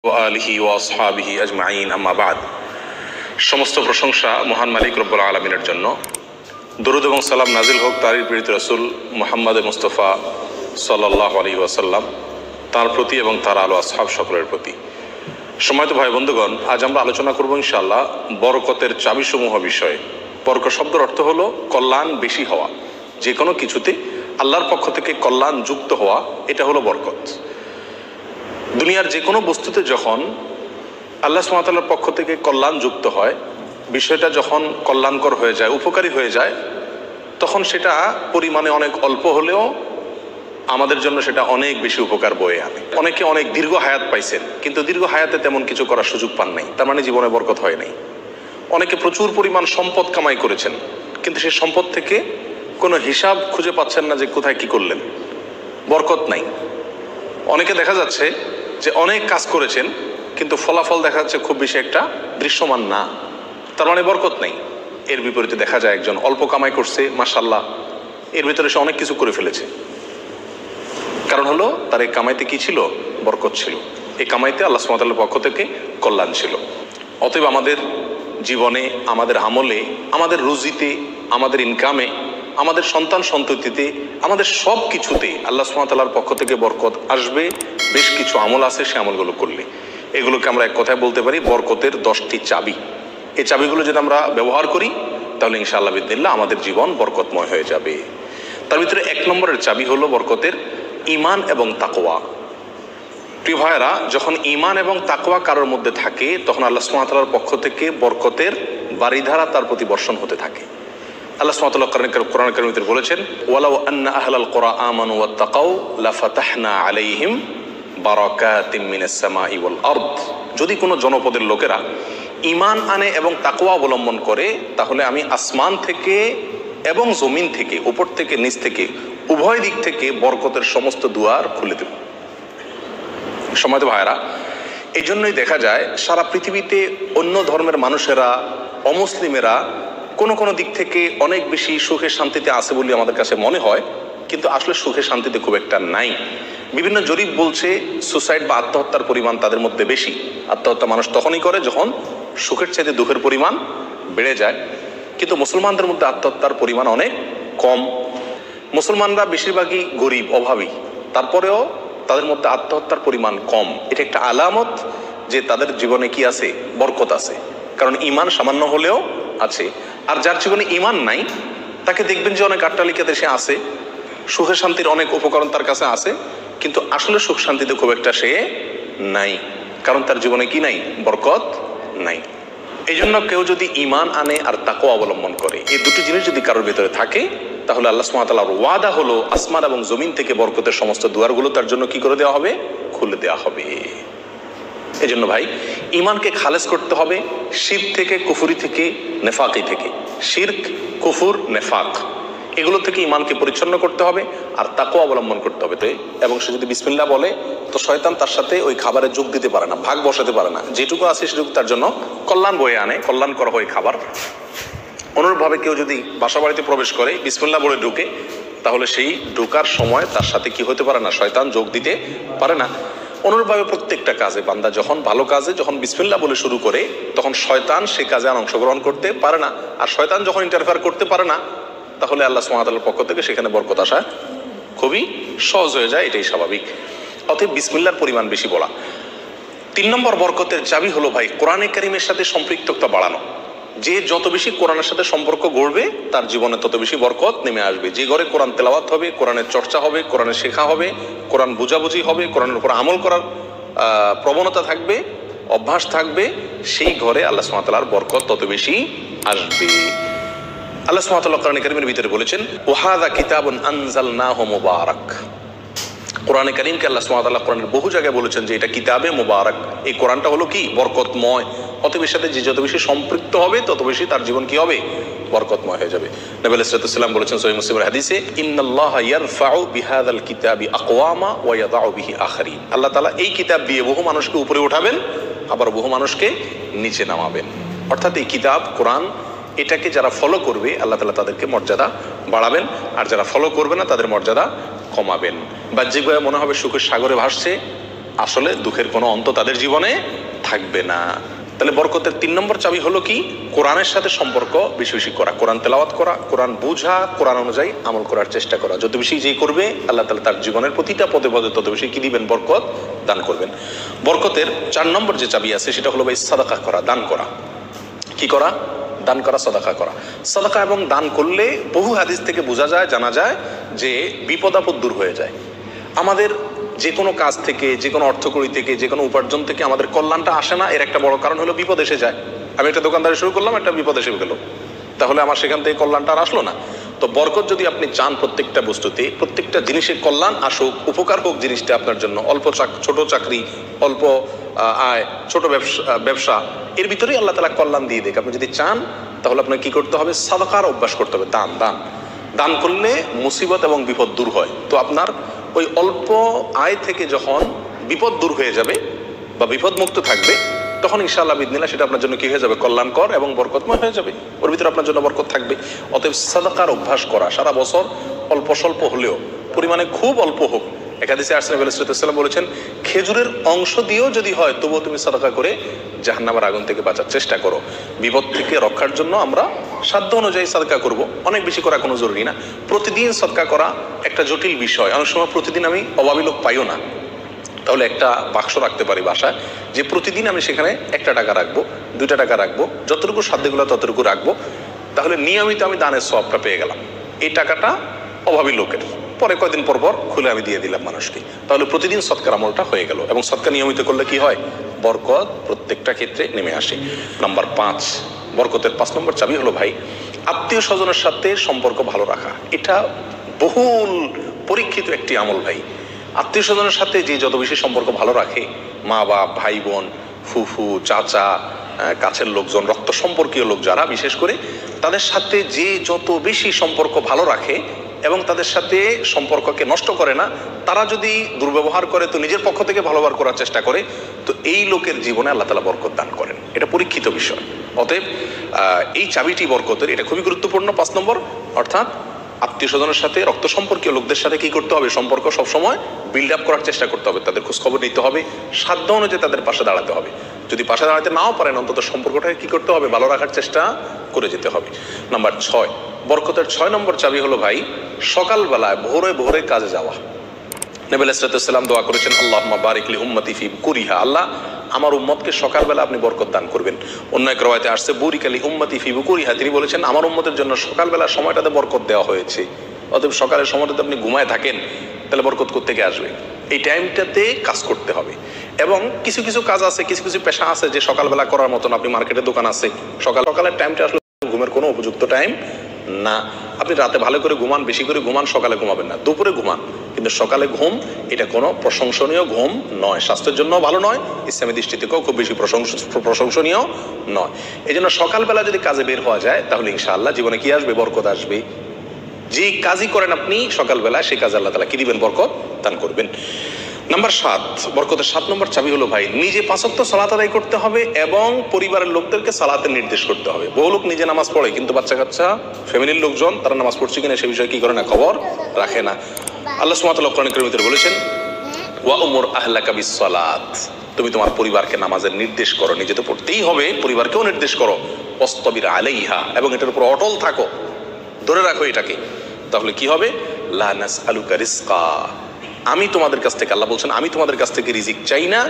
আলিহি ওয়া আসহাবিহি আজমাইন আম্মা বাদ। সমস্ত প্রশংসা মহান মালিক রব্বুল আলামিনের জন্য। দরুদ এবং সালাম নাজিল হোক তারই প্রেরিত রাসূল মুহাম্মদ মুস্তাফা সাল্লাল্লাহু আলাইহি ওয়াসাল্লাম, তার প্রতি এবং তার আলো আসহাব সকলের প্রতি। সম্মানিত ভাই বন্ধুগণ, আজ আমরা আলোচনা করব ইনশাআল্লাহ বরকতের চাবিসমূহ বিষয়ে। বরকত শব্দের অর্থ হলো কল্যাণ বেশি হওয়া, যে কোনো কিছুতে আল্লাহর পক্ষ থেকে কল্যাণ যুক্ত হওয়া, এটা হলো বরকত। দুনিয়ার যে কোনো বস্তুতে যখন আল্লাহ সুবহানাহু ওয়া তাআলার পক্ষ থেকে কল্যাণ যুক্ত হয়, বিষয়টা যখন কল্যাণকর হয়ে যায়, উপকারী হয়ে যায়, তখন সেটা পরিমাণে অনেক অল্প হলেও আমাদের জন্য সেটা অনেক বেশি উপকার বয়ে আনে। অনেকে অনেক দীর্ঘ হায়াত পাইছেন, কিন্তু দীর্ঘ হায়াতে তেমন কিছু করার সুযোগ পান নাই, তার মানে জীবনে বরকত হয় নাই। অনেকে প্রচুর পরিমাণ সম্পদ কামাই করেছেন, কিন্তু সেই সম্পদ থেকে কোনো হিসাব খুঁজে পাচ্ছেন না যে কোথায় কি করলেন, বরকত নাই। অনেকে দেখা যাচ্ছে যে অনেক কাজ করেছেন, কিন্তু ফলাফল দেখা যাচ্ছে খুব বেশি একটা দৃশ্যমান না, তার মানে বরকত নেই। এর বিপরীতে দেখা যায় একজন অল্প কামাই করছে, মাশাআল্লাহ, এর ভিতরে সে অনেক কিছু করে ফেলেছে। কারণ হলো তার এই কামাইতে কি ছিল? বরকত ছিল। এই কামাইতে আল্লাহ সুবহানাহু ওয়া তাআলার পক্ষ থেকে কল্যাণ ছিল। অতএব আমাদের জীবনে, আমাদের আমলে, আমাদের রুজিতে, আমাদের ইনকামে, আমাদের সন্তান সন্ততিতে, আমাদের সব কিছুতে আল্লাহ সুবহানাহু ওয়া তাআলার পক্ষ থেকে বরকত আসবে। বেশ কিছু আমল আছে, সে আমলগুলো করলে এগুলোকে আমরা এক কথায় বলতে পারি বরকতের 10টি চাবি। এই চাবিগুলো যদি আমরা ব্যবহার করি, তাহলে ইনশাআল্লাহ বিদিনিল্লাহ আমাদের জীবন বরকতময় হয়ে যাবে। তার ভিতরে 1 নম্বরের চাবি হলো বরকতের ঈমান এবং তাকওয়া। প্রিয় ভাইয়েরা, যখন ঈমান এবং তাকওয়া কারোর মধ্যে থাকে, তখন আল্লাহ সুবহানাহু ওয়া তাআলার পক্ষ থেকে বরকতের বারিধারা তার প্রতি বর্ষণ হতে থাকে। আল্লাহ সুবহানাহু ওয়া তাআলা কোরআন কারীমে বলেছেন, ওয়ালাউ আন্না আহলাল কুরা আমানু ওয়াত্তাকাউ লাফাতাহনা আলাইহিম বারাকাতিম মিনাস সামাই ওয়াল আরদ। যদি কোনো জনপদের লোকেরা ঈমান আনে এবং তাকওয়া অবলম্বন করে, তাহলে আমি আসমান থেকে এবং জমিন থেকে, উপর থেকে নিচ থেকে, উভয় দিক থেকে বরকতের সমস্ত দুয়ার খুলে দেব। সম্মানিত ভাইরা, এই জন্যই দেখা যায় সারা পৃথিবীতে অন্য ধর্মের মানুষেরা, অমুসলিমেরা কোনো দিক থেকে অনেক বেশি সুখে শান্তিতে আছে বলে আমাদের কাছে মনে হয়, কিন্তু আসলে সুখে শান্তিতে খুব একটা নাই। বিভিন্ন জরিপ বলছে সুসাইড বা আত্মহত্যার পরিমাণ তাদের মধ্যে বেশি। আত্মহত্যা মানুষ তখনই করে যখন সুখের চাইতে দুঃখের পরিমাণ বেড়ে যায়, কিন্তু মুসলমানদের মধ্যে আত্মহত্যার পরিমাণ অনেক কম। মুসলমানরা বেশিরভাগই গরিব, অভাবী, তারপরেও তাদের মধ্যে আত্মহত্যার পরিমাণ কম। এটা একটা আলামত যে তাদের জীবনে কি আছে? বরকত আছে। কারণ ঈমান সামান্য হলেও আছে। আর যার জীবনে ঈমান নাই, তাকে দেখবেন যে অনেক আট্টালিকাতে সে আছে, সুখে শান্তির অনেক উপকরণ তার কাছে আছে, কিন্তু আসলে সুখ শান্তিতে খুব একটা সে নাই। কারণ তার জীবনে কি নাই? বরকত নাই। এই জন্য কেউ যদি ঈমান আনে আর তাকওয়া অবলম্বন করে, এই দুটি জিনিস যদি কারোর ভিতরে থাকে, তাহলে আল্লাহ সুবহানাহু ওয়া তাআলার ওয়াদা হলো আসমান এবং জমিন থেকে বরকতের সমস্ত দুয়ারগুলো তার জন্য কি করে দেওয়া হবে? খুলে দেওয়া হবে। এই জন্য ভাই, ঈমানকে খালেস করতে হবে শিরক থেকে, কুফরি থেকে, নেফাকি থেকে। শিরক, কুফর, নেফাক, এগুলো থেকে ঈমানকে পরিচ্ছন্ন করতে হবে আর তাকওয়া অবলম্বন করতে হবে। এবং সে যদি বিসমিল্লাহ বলে, তো শয়তান তার সাথে ওই খাবারে যোগ দিতে পারে না, ভাগ বসাতে পারে না। যেটুকু আছে সেটুকু তার জন্য কল্যাণ বয়ে আনে, কল্যাণ করা হয় খাবার। অনুরূপভাবে কেউ যদি বাসা বাড়িতে প্রবেশ করে, বিসমিল্লাহ বলে ঢুকে, তাহলে সেই ঢোকার সময় তার সাথে কি হতে পারে না? শয়তান যোগ দিতে পারে না। অনুরূপভাবে প্রত্যেকটা কাজে বান্দা যখন ভালো কাজে যখন বিসমিল্লাহ বলে শুরু করে, তখন শয়তান সেই কাজে আর অংশগ্রহণ করতে পারে না। আর শয়তান যখন ইন্টারফেয়ার করতে পারে না, তাহলে আল্লাহ সুবহানাহু ওয়া তাআলার পক্ষ থেকে সেখানে বরকত আসা খুবই সহজ হয়ে যায়। এটাই স্বাভাবিক। অতএব বিসমিল্লাহর পরিমাণ বেশি বলা। 3 নম্বর বরকতের চাবি হলো ভাই কোরআনে কারীমের সাথে সম্পৃক্ততা বাড়ানো। যে যত বেশি কোরআনের সাথে সম্পর্ক গড়বে, তার জীবনে তত বেশি বরকত নেমে আসবে। যে ঘরে কোরআন তেলাওয়াত হবে, কোরআনের চর্চা হবে, কোরআনের শেখা হবে, কোরআন বুঝাবুঝি হবে, কোরআনের উপর আমল করার প্রবণতা থাকবে, অভ্যাস থাকবে, সেই ঘরে আল্লাহ সুবহানাহু ওয়া তাআলার বরকত তত বেশি আসবে। আল্লাহ সুবহানাহু ওয়া তাআলা কোরআন কারীমের ভিতরে বলেছেন, ওয়াহাযা কিতাবুন আনজালনাহু মুবারাক। কোরআনে কারীমকে আল্লাহ সুবহানাহু ওয়া তাআলা কোরআনের বহু জায়গায় বলেছেন যে এটা কিতাবে মুবারাক। এই কোরআনটা হলো কি? বরকতময়। অতএব এর সাথে যে যত বেশি সম্পৃক্ত হবে, তত বেশি তার জীবন কি হবে? বরকতময় হয়ে যাবে। নবী আলাইহিস সালাম বলেছেন সহিহ মুসলিমের হাদিসে, ইন্নাল্লাহা ইয়ারফাউ বিহাযাল কিতাবি আকওয়ামা ওয়া ইয়াদাউ বিহি আখারিন। আল্লাহ তাআলা এই কিতাব দিয়ে বহু মানুষকে উপরে উঠাবেন, আবার বহু মানুষকে নিচে নামাবেন। অর্থাৎ এই কিতাব, কোরআন, এটাকে যারা ফলো করবে, আল্লাহ তাআলা তাদেরকে মর্যাদা বাড়াবেন, আর যারা ফলো করবে না তাদের মর্যাদা কমাবেন। বাহ্যিকভাবে মনে হবে সুখের সাগরে ভাসছে, আসলে দুঃখের কোনো অন্ত তাদের জীবনে থাকবে না। তাহলে বরকতের 3 নম্বর চাবি হলো কি? কোরআনের সাথে সম্পর্ক বেশি বেশি করা, কোরআন তেলাওয়াত করা, কোরআন বোঝা, কোরআন অনুযায়ী আমল করার চেষ্টা করা। যত বেশি যেই করবে আল্লাহ তাআলা তার জীবনের প্রতিটা পদে পদে তত বেশি কি দিবেন? বরকত দান করবেন। বরকতের 4 নম্বর যে চাবি আছে সেটা হলো ভাই সাদাকা করা, দান করা। কি করা? দান করা, সাদাকা করা। সাদাকা এবং দান করলে বহু হাদিস থেকে বোঝা যায়, জানা যায় যে বিপদ আপদ দূর হয়ে যায়। আমাদের যে কোনো কাজ থেকে, যে কোনো অর্থকড়ি থেকে, যে কোনো উপার্জন থেকে আমাদের কল্যাণটা আসে না, এর একটা বড় কারণ হলো বিপদ এসে যায়। আমি একটা দোকানদারি শুরু করলাম, একটা বিপদ এসে গেল, তাহলে আমার সেখান থেকে কল্যাণটা আর আসলো না। তো বরকত যদি আপনি চান প্রত্যেকটা বস্তুতে, প্রত্যেকটা জিনিসের কল্যাণ আসুক, উপকার হোক জিনিসটা আপনার জন্য, ছোট চাকরি, অল্প আয়, ছোট ব্যবসা, এর ভিতরেই আল্লাহ তাআলা কল্যাণ দিয়ে দেখ। আপনি যদি চান তাহলে আপনাকে কি করতে হবে? সাদাকার অভ্যাস করতে হবে। দান করলে মুসিবত এবং বিপদ দূর হয়। তো আপনার ওই অল্প আয় থেকে যখন বিপদ দূর হয়ে যাবে বা বিপদ মুক্ত থাকবে, তখন ইনশাআল্লাহ বিদিনিল্লাহ সেটা আপনার জন্য কি হয়ে যাবে? কল্যাণকর এবং বরকতময় হয়ে যাবে। ওর ভিতরে আপনার জন্য বরকত থাকবে। অতএব সাদাকার অভ্যাস করা, সারা বছর অল্প স্বল্প হলেও, পরিমাণে খুব অল্প হোক। এক হাদিসে আসছে নবী সাল্লাল্লাহু আলাইহি ওয়াসাল্লাম বলেছেন, খেজুরের অংশ দিয়েও যদি হয় তবুও তুমি সাদাকা করে জাহান্নামের আগুন থেকে বাঁচার চেষ্টা করো। বিপদ থেকে রক্ষার জন্য আমরা সাধ্য অনুযায়ী সাদকা করব, অনেক বেশি করা কোনো জরুরি না। প্রতিদিন সাদকা করা একটা জটিল বিষয়। অনেক সময় প্রতিদিন আমি অভাবী লোক পাইও না, তাহলে একটা বাক্স রাখতে পারি বাসায়, যে প্রতিদিন আমি সেখানে 1 টাকা রাখবো, 2 টাকা রাখবো, যতটুকু সাধ্যগুলো ততটুকু রাখবো। তাহলে নিয়মিত আমি দানের সওয়াবটা পেয়ে গেলাম। এই টাকাটা অভাবী লোকের, পরে কয়দিন পর পর খুলে আমি দিয়ে দিলাম মানুষকে। তাহলে প্রতিদিন সৎকার আমলটা হয়ে গেল। এবং সৎকার নিয়মিত করলে কি হয়? বরকত প্রত্যেকটা ক্ষেত্রে নেমে আসে। নাম্বার 5, বরকতের 5 নম্বর চাবি হলো ভাই আত্মীয় স্বজনের সাথে সম্পর্ক ভালো রাখা। এটা বহুল পরীক্ষিত একটি আমল ভাই। আত্মীয় স্বজনের সাথে যে যত বেশি সম্পর্ক ভালো রাখে, মা বাপ, ভাই বোন, ফুফু, চাচা, কাছের লোকজন, রক্ত সম্পর্কীয় লোক যারা, বিশেষ করে তাদের সাথে যে যত বেশি সম্পর্ক ভালো রাখে এবং তাদের সাথে সম্পর্ককে নষ্ট করে না, তারা যদি দুর্ব্যবহার করে তো নিজের পক্ষ থেকে ভালো ব্যবহার করার চেষ্টা করে, তো এই লোকের জীবনে আল্লাহ তাআলা বরকত দান করেন। এটা পরীক্ষিত বিষয়। অতএব এই চাবিটি বরকতের, এটা খুবই গুরুত্বপূর্ণ। 5 নম্বর, অর্থাৎ আত্মীয় স্বজনের সাথে, রক্ত সম্পর্কীয় লোকদের সাথে কি করতে হবে? সম্পর্ক সবসময় বিল্ড আপ করার চেষ্টা করতে হবে, তাদের খোঁজখবর নিতে হবে, সাধ্য অনুযায়ী তাদের পাশে দাঁড়াতে হবে। যদি পাশে দাঁড়াতে নাও পারেন, অন্তত সম্পর্কটাকে কি করতে হবে? ভালো রাখার চেষ্টা করে যেতে হবে। নাম্বার 6, বরকতের 6 নম্বর চাবি হলো ভাই সকালবেলায় ভোরে ভোরে কাজে যাওয়া। নবী আলাইহিস সালাম দোয়া করেছেন, আল্লাহুম্মা বারিক লি উম্মতি ফি বুকুরিহা, আল্লাহ আমার উম্মতকে সকালবেলা আপনি বরকত দান করবেন। অন্য এক রওয়ায়াতে আসছে বুরিকা লি উম্মতি ফি বুকুরিহা, তিনি বলেছেন আমার উম্মতের জন্য সকালবেলা সময়টাতে বরকত দেওয়া হয়েছে। অতএব সকালের সময়টাতে আপনি ঘুমায় থাকেন, তাহলে বরকত কোত্থেকে আসবে? এই টাইমটাতে কাজ করতে হবে। এবং কিছু কিছু কাজ আছে, কিছু কিছু পেশা আছে যে সকালবেলা করার মতন। আপনি মার্কেটে দোকান আছে, সকালের টাইমটা আসলে ঘুমের কোনো উপযুক্ত টাইম না। আপনি রাতে ভালো করে ঘুমান, বেশি করে ঘুমান, সকালে ঘুমাবেন না, দুপুরে ঘুমান, কিন্তু সকালে ঘুম এটা কোনো প্রশংসনীয় ঘুম নয়, স্বাস্থ্যের জন্য ভালো নয়, ইসলামী দৃষ্টি থেকেও খুব বেশি প্রশংসনীয় নয়। এই জন্য সকালবেলা যদি কাজে বের হওয়া যায় তাহলে ইনশাআল্লাহ জীবনে কি আসবে? বরকত আসবে। যে কাজই করেন আপনি সকালবেলা, সেই কাজে আল্লাহ তাআলা কি দিবেন? বরকত দান করবেন। নাম্বার 7, বরকতের 7 নম্বর চাবি হলো ভাই নিজে 5 ওয়াক্ত সালাত আদায় করতে হবে এবং পরিবারের লোকদেরকে সালাতের নির্দেশ করতে হবে। বহু লোক নিজে নামাজ পড়ে, কিন্তু বাচ্চা কাচ্চা, ফ্যামিলির লোকজন তারা নামাজ পড়ছে কিনা সে বিষয়ে কি করে না? খবর রাখে না। আল্লাহ সুবহানাহু ওয়া তাআলা কোরআন কারীমের ভিতরে বলেছেন, ওয়া উমুর আহলাকা বিস-সালাত, তুমি তোমার পরিবারকে নামাজের নির্দেশ করো। নিজে তো পড়তেই হবে, পরিবারকেও নির্দেশ করো। ওয়াসতাবির আলাইহা, এবং এটার উপর অটল থাকো, ধরে রাখো এটাকে। তাহলে কি হবে? লা নাসআলুকা রিজকা, আমি তোমাদের কাছ থেকে, আল্লাহ বলছেন আমি তোমাদের কাছ থেকে রিজিক চাই না।